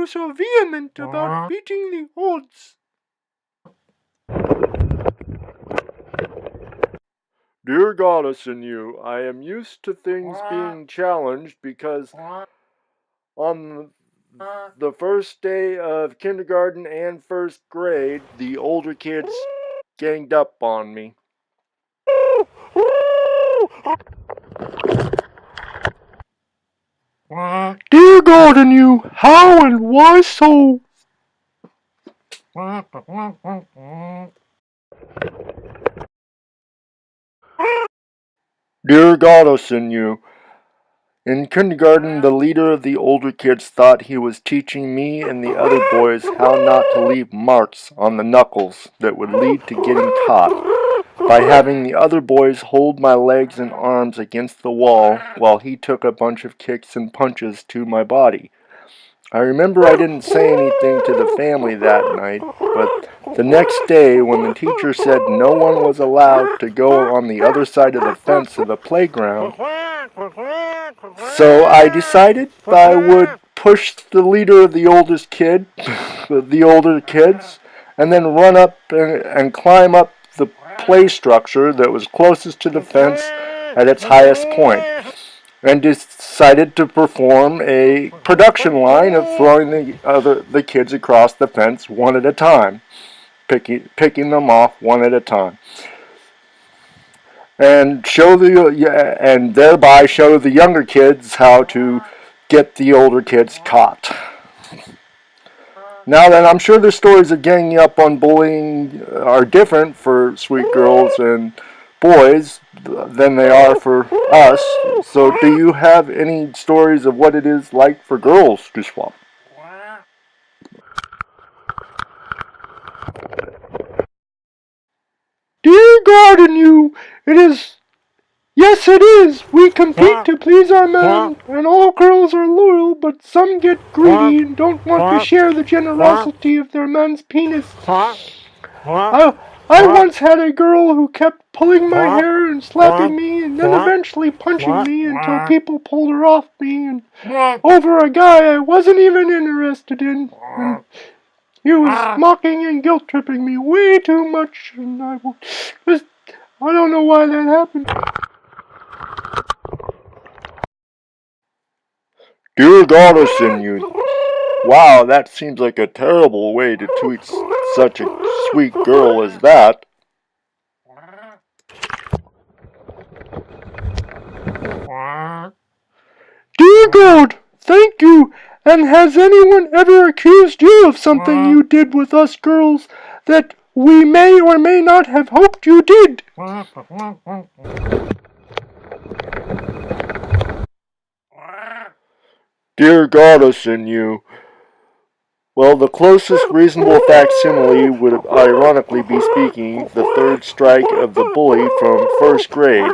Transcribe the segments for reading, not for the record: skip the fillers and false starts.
so vehement about beating the odds. Dear Goddess in you, I am used to things being challenged because on the first day of kindergarten and first grade, the older kids ganged up on me. Dear God in you, how and why so? Dear Goddess in you, in kindergarten, the leader of the older kids thought he was teaching me and the other boys how not to leave marks on the knuckles that would lead to getting caught, by having the other boys hold my legs and arms against the wall while he took a bunch of kicks and punches to my body. I remember I didn't say anything to the family that night, but the next day when the teacher said no one was allowed to go on the other side of the fence of the playground, so I decided I would push the leader of the oldest kid, the older kids, and then run up and climb up the play structure that was closest to the fence at its highest point, and decided to perform a production line of throwing the kids across the fence one at a time, picking them off one at a time, and thereby show the younger kids how to get the older kids caught. Now then, I'm sure the stories of ganging up on bullying are different for sweet girls and boys than they are for us. So do you have any stories of what it is like for girls to swap? Dear God in you, it is. Yes, it is. We compete to please our men, and all girls are loyal, but some get greedy and don't want to share the generosity of their man's penis. I once had a girl who kept pulling my hair and slapping me and then eventually punching me until people pulled her off me and over a guy I wasn't even interested in. And he was mocking and guilt tripping me way too much, and I don't know why that happened. Dear Goddess in you, wow, that seems like a terrible way to treat such a sweet girl as that. Dear God, thank you. And has anyone ever accused you of something you did with us girls that we may or may not have hoped you did? Dear Goddess in you, well, the closest reasonable facsimile would ironically be speaking the third strike of the bully from first grade,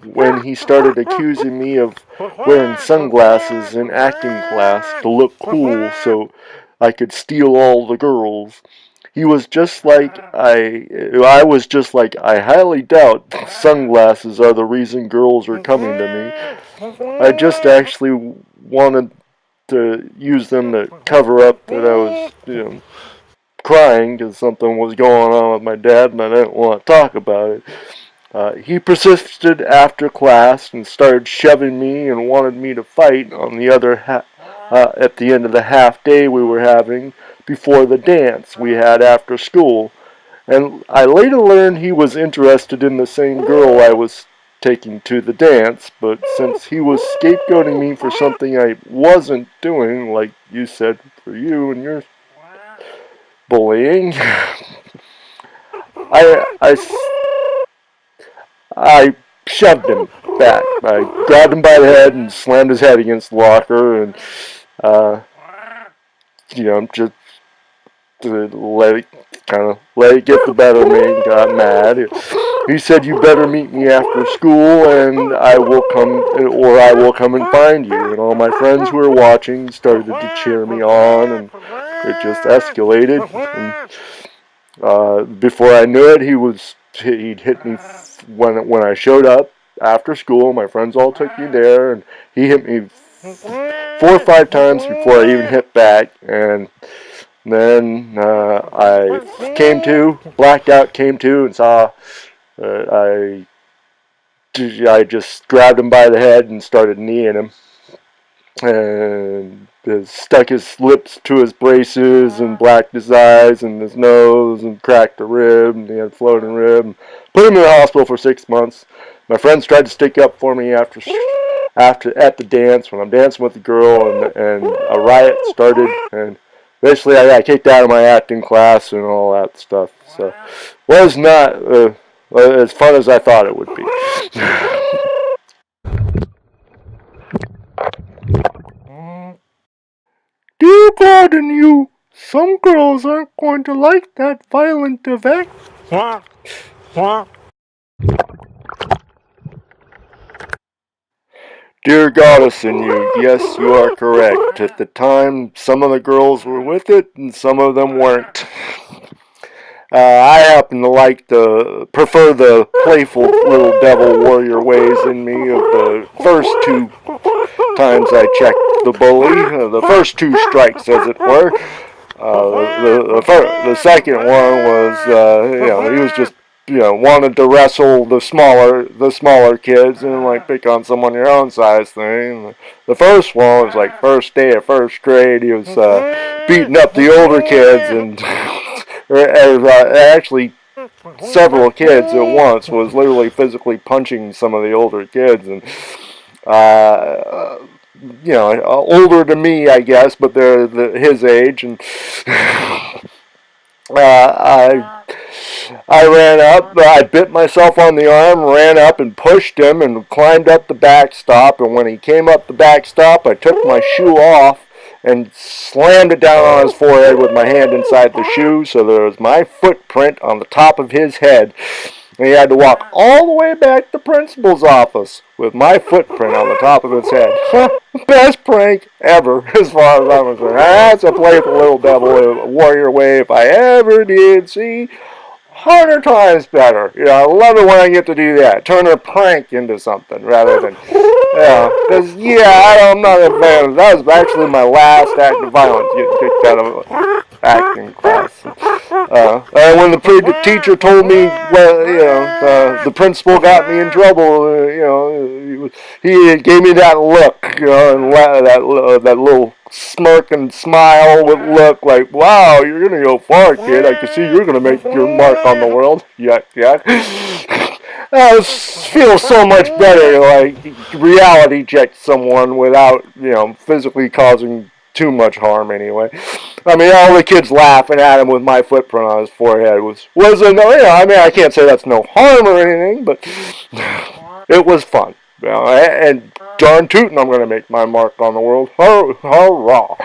when he started accusing me of wearing sunglasses in acting class to look cool so I could steal all the girls. He was just like I was just like, I highly doubt sunglasses are the reason girls are coming to me. I just actually wanted to use them to cover up that I was, crying because something was going on with my dad and I didn't want to talk about it. He persisted after class and started shoving me and wanted me to fight on the at the end of the half day we were having before the dance we had after school. And I later learned he was interested in the same girl I was taking to the dance, but since he was scapegoating me for something I wasn't doing, like you said for you and your bullying, I shoved him back. I grabbed him by the head and slammed his head against the locker, and uh, just to let it get the better of me. And got mad. He said, "You better meet me after school, and I will come and find you." And all my friends who were watching started to cheer me on, and it just escalated. And before I knew it, he'd hit me when I showed up after school. My friends all took me there, and he hit me 4 or 5 times before I even hit back, and then I came to, blacked out, came to, and saw I just grabbed him by the head and started kneeing him, and stuck his lips to his braces and blacked his eyes and his nose and cracked a rib, and he had a floating rib. And put him in the hospital for 6 months. My friends tried to stick up for me after at the dance when I'm dancing with the girl, and a riot started, and basically I got kicked out of my acting class and all that stuff. So it was not as fun as I thought it would be. Dear God and you, some girls aren't going to like that violent effect. Dear Goddess and you, yes, you are correct. At the time, some of the girls were with it and some of them weren't. I happen to prefer the playful little devil warrior ways in me of the first 2 times I checked the bully, the first 2 strikes, as it were. The second one was, he was just, wanted to wrestle the smaller kids and like pick on someone your own size thing. The first one was like first day of first grade. He was beating up the older kids and actually several kids at once, was literally physically punching some of the older kids, and older than me, I guess, but they're his age, and I ran up, I bit myself on the arm, ran up and pushed him and climbed up the backstop, and when he came up the backstop, I took my shoe off and slammed it down on his forehead with my hand inside the shoe, so there was my footprint on the top of his head. And he had to walk all the way back to the principal's office with my footprint on the top of his head. Best prank ever, as far as I'm concerned. That's a playful little devil warrior way if I ever did see. 100 times better. I love it when I get to do that. Turn a prank into something rather than, because, I'm not a fan. That was actually my last act of violence, getting kicked out of acting class. And when the teacher told me, the principal got me in trouble, he gave me that look, and that little smirk and smile would look like, wow, you're going to go far, kid. I can see you're going to make your mark on the world. Yuck, yuck. I feel so much better to, like, reality check someone without, physically causing too much harm anyway. I mean, all the kids laughing at him with my footprint on his forehead was I can't say that's no harm or anything, but it was fun. And darn tootin', I'm going to make my mark on the world. Hurrah!